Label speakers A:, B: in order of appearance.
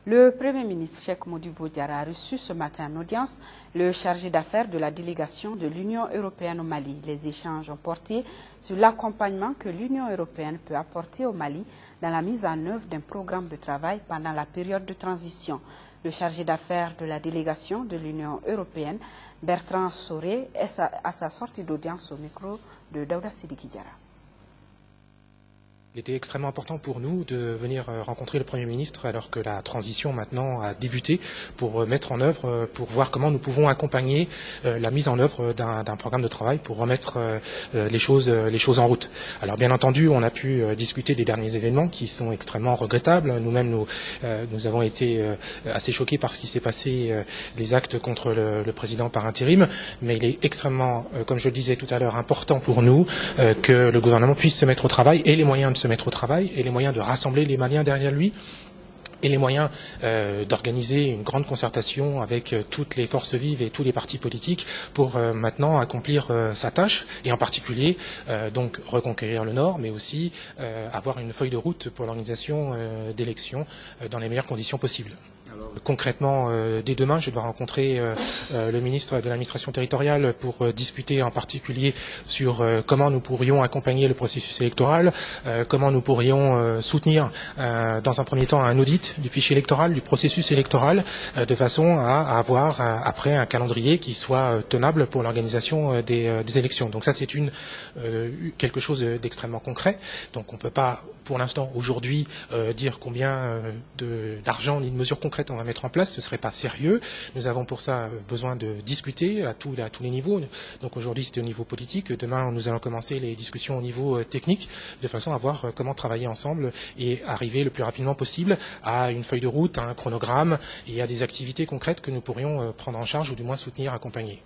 A: Le Premier ministre Cheikh Modibo Diarra a reçu ce matin en audience le chargé d'affaires de la délégation de l'Union européenne au Mali. Les échanges ont porté sur l'accompagnement que l'Union européenne peut apporter au Mali dans la mise en œuvre d'un programme de travail pendant la période de transition. Le chargé d'affaires de la délégation de l'Union européenne, Bertrand Soré, est à sa sortie d'audience au micro de Daouda Sidiki Diarra.
B: Il était extrêmement important pour nous de venir rencontrer le Premier ministre alors que la transition maintenant a débuté pour mettre en œuvre, pour voir comment nous pouvons accompagner la mise en œuvre d'un programme de travail pour remettre les choses en route. Alors bien entendu, on a pu discuter des derniers événements qui sont extrêmement regrettables. Nous-mêmes, nous avons été assez choqués par ce qui s'est passé, les actes contre le président par intérim, mais il est extrêmement, comme je le disais tout à l'heure, important pour nous que le gouvernement puisse se mettre au travail et les moyens de se mettre au travail et les moyens de rassembler les Maliens derrière lui et les moyens d'organiser une grande concertation avec toutes les forces vives et tous les partis politiques pour maintenant accomplir sa tâche et en particulier donc reconquérir le Nord mais aussi avoir une feuille de route pour l'organisation d'élections dans les meilleures conditions possibles. Concrètement, dès demain, je dois rencontrer le ministre de l'administration territoriale pour discuter en particulier sur comment nous pourrions accompagner le processus électoral, comment nous pourrions soutenir dans un premier temps un audit du fichier électoral, du processus électoral, de façon à avoir après un calendrier qui soit tenable pour l'organisation des élections. Donc ça, c'est quelque chose d'extrêmement concret. Donc on ne peut pas, pour l'instant, aujourd'hui, dire combien d'argent ni de mesures concrètes on va mettre en place, ce ne serait pas sérieux. Nous avons pour ça besoin de discuter à tous les niveaux. Donc aujourd'hui c'était au niveau politique, demain nous allons commencer les discussions au niveau technique, de façon à voir comment travailler ensemble et arriver le plus rapidement possible à une feuille de route, à un chronogramme et à des activités concrètes que nous pourrions prendre en charge ou du moins soutenir, accompagner.